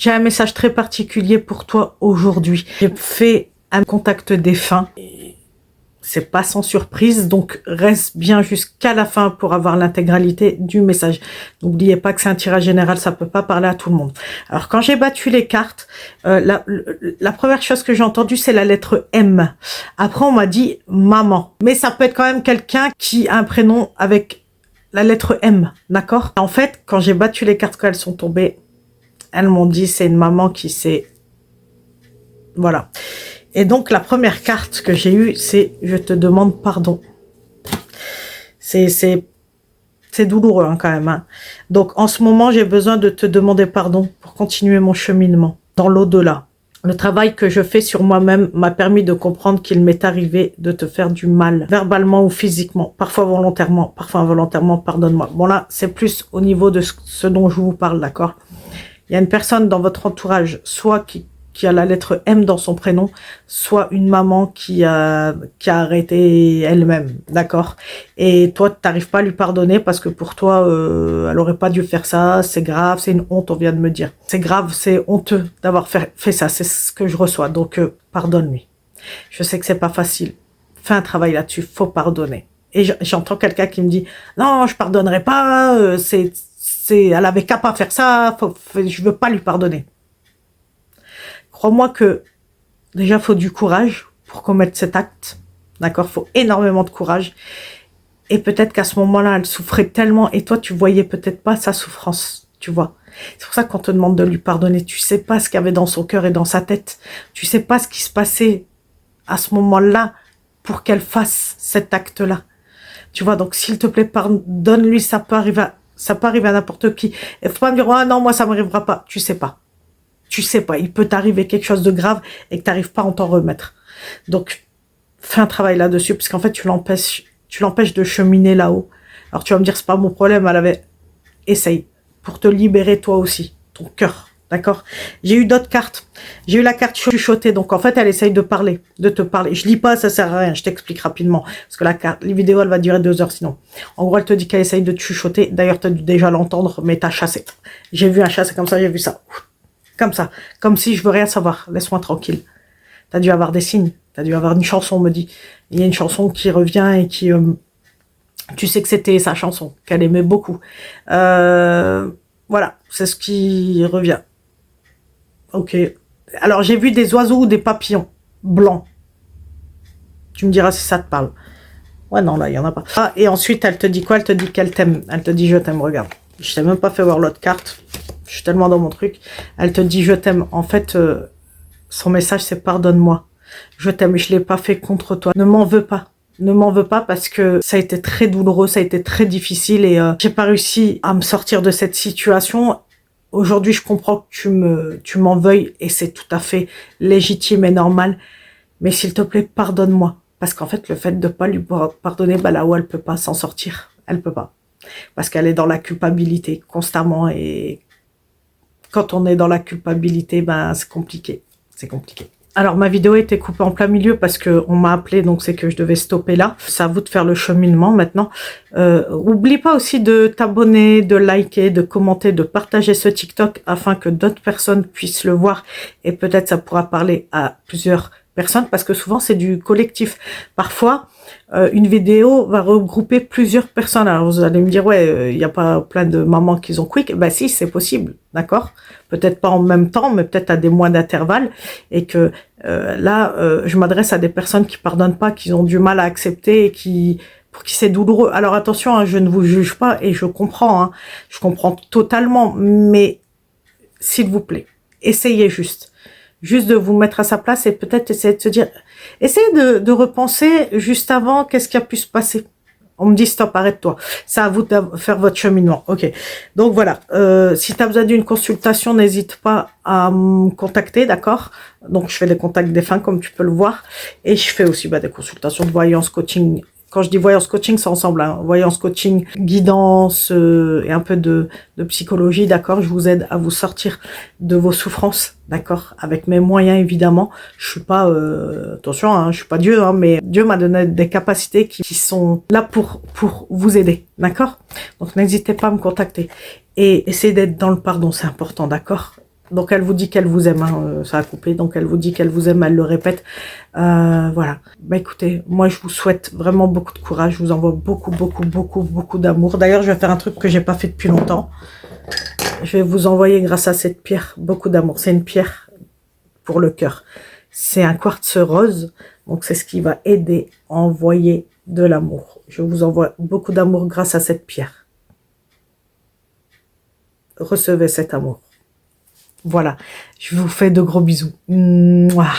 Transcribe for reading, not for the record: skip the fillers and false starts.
J'ai un message très particulier pour toi aujourd'hui. J'ai fait un contact défunt. C'est pas sans surprise, donc reste bien jusqu'à la fin pour avoir l'intégralité du message. N'oubliez pas que c'est un tirage général, ça peut pas parler à tout le monde. Alors quand j'ai battu les cartes, la première chose que j'ai entendue, c'est la lettre M. Après on m'a dit maman, mais ça peut être quand même quelqu'un qui a un prénom avec la lettre M, d'accord? En fait, quand j'ai battu les cartes, quand elles sont tombées, elles m'ont dit c'est une maman qui sait, voilà. Et donc, la première carte que j'ai eue, c'est « Je te demande pardon ». C'est douloureux hein, quand même. Hein. Donc, en ce moment, j'ai besoin de te demander pardon pour continuer mon cheminement dans l'au-delà. Le travail que je fais sur moi-même m'a permis de comprendre qu'il m'est arrivé de te faire du mal, verbalement ou physiquement, parfois volontairement, parfois involontairement, pardonne-moi. Bon là, c'est plus au niveau de ce dont je vous parle, d'accord? Il y a une personne dans votre entourage, soit qui a la lettre M dans son prénom, soit une maman qui a arrêté elle-même, d'accord? Et toi, tu n'arrives pas à lui pardonner parce que pour toi, elle aurait pas dû faire ça, c'est grave, c'est une honte, on vient de me dire. C'est grave, c'est honteux d'avoir fait ça, c'est ce que je reçois, donc pardonne-lui. Je sais que c'est pas facile, fais un travail là-dessus, faut pardonner. Et j'entends quelqu'un qui me dit, non, je pardonnerai pas, elle avait qu'à pas faire ça, je veux pas lui pardonner. Crois-moi que déjà, faut du courage pour commettre cet acte. D'accord? Faut énormément de courage. Et peut-être qu'à ce moment-là, elle souffrait tellement et toi, tu voyais peut-être pas sa souffrance. Tu vois? C'est pour ça qu'on te demande de lui pardonner. Tu sais pas ce qu'il y avait dans son cœur et dans sa tête. Tu sais pas ce qui se passait à ce moment-là pour qu'elle fasse cet acte-là. Tu vois? Donc, s'il te plaît, pardonne-lui. Ça peut arriver à n'importe qui. Et faut pas me dire, ah non, moi, ça m'arrivera pas. Tu sais pas. Tu sais pas, il peut t'arriver quelque chose de grave et que tu n'arrives pas à en t'en remettre. Donc, fais un travail là-dessus, parce qu'en fait, tu l'empêches de cheminer là-haut. Alors, tu vas me dire, c'est pas mon problème, essaye, pour te libérer toi aussi, ton cœur, d'accord? J'ai eu d'autres cartes. J'ai eu la carte chuchotée, donc en fait, elle essaye de te parler. Je lis pas, ça sert à rien, je t'explique rapidement, parce que les vidéos, elle va durer 2 heures sinon. En gros, elle te dit qu'elle essaye de te chuchoter. D'ailleurs, tu as dû déjà l'entendre, mais t'as chassé. J'ai vu un chassé comme ça, j'ai vu ça. Comme ça, comme si je veux rien savoir, laisse-moi tranquille. T'as dû avoir des signes, t'as dû avoir une chanson, me dit. Il y a une chanson qui revient et qui, tu sais que c'était sa chanson, qu'elle aimait beaucoup. Voilà, c'est ce qui revient. Ok. Alors j'ai vu des oiseaux ou des papillons blancs. Tu me diras si ça te parle. Ouais, non, là, il y en a pas. Ah, et ensuite, elle te dit quoi? Elle te dit qu'elle t'aime. Elle te dit je t'aime, regarde. Je t'ai même pas fait voir l'autre carte. Je suis tellement dans mon truc. Elle te dit je t'aime. En fait, son message c'est pardonne-moi. Je t'aime. Je l'ai pas fait contre toi. Ne m'en veux pas. Ne m'en veux pas parce que ça a été très douloureux, ça a été très difficile et j'ai pas réussi à me sortir de cette situation. Aujourd'hui, je comprends que tu m'en veuilles et c'est tout à fait légitime et normal. Mais s'il te plaît, pardonne-moi. Parce qu'en fait, le fait de pas lui pardonner, bah là où elle peut pas s'en sortir. Elle peut pas. Parce qu'elle est dans la culpabilité constamment et quand on est dans la culpabilité, ben c'est compliqué. C'est compliqué. Alors ma vidéo était coupée en plein milieu parce que on m'a appelé, donc c'est que je devais stopper là. C'est à vous de faire le cheminement maintenant. Oublie pas aussi de t'abonner, de liker, de commenter, de partager ce TikTok afin que d'autres personnes puissent le voir et peut-être ça pourra parler à plusieurs personnes parce que souvent c'est du collectif. Parfois, une vidéo va regrouper plusieurs personnes. Alors vous allez me dire, ouais, il n'y a pas plein de mamans qui ont quick. Ben si, c'est possible, d'accord? Peut-être pas en même temps, mais peut-être à des mois d'intervalle. Et que là, je m'adresse à des personnes qui pardonnent pas, qui ont du mal à accepter et pour qui c'est douloureux. Alors attention, hein, je ne vous juge pas et je comprends. Hein, je comprends totalement, mais s'il vous plaît, essayez juste de vous mettre à sa place et peut-être essayer de se dire, essayez de repenser juste avant qu'est-ce qui a pu se passer. On me dit stop, arrête-toi. C'est à vous de faire votre cheminement. Ok. Donc voilà. Si tu as besoin d'une consultation, n'hésite pas à me contacter, d'accord? Donc je fais des contacts défunts comme tu peux le voir et je fais aussi des consultations de voyance, coaching. Quand je dis voyance coaching, c'est ensemble, hein. Voyance coaching, guidance et un peu de psychologie, d'accord. Je vous aide à vous sortir de vos souffrances, d'accord. Avec mes moyens évidemment. Je suis pas, attention, hein, je suis pas Dieu, hein, mais Dieu m'a donné des capacités qui sont là pour vous aider, d'accord. Donc n'hésitez pas à me contacter et essayez d'être dans le pardon, c'est important, d'accord. Donc elle vous dit qu'elle vous aime, hein, ça a coupé, donc elle vous dit qu'elle vous aime, elle le répète. Voilà. Bah écoutez, moi je vous souhaite vraiment beaucoup de courage, je vous envoie beaucoup, beaucoup, beaucoup, beaucoup d'amour. D'ailleurs, je vais faire un truc que j'ai pas fait depuis longtemps. Je vais vous envoyer grâce à cette pierre beaucoup d'amour. C'est une pierre pour le cœur. C'est un quartz rose, donc c'est ce qui va aider à envoyer de l'amour. Je vous envoie beaucoup d'amour grâce à cette pierre. Recevez cet amour. Voilà, je vous fais de gros bisous. Mouah.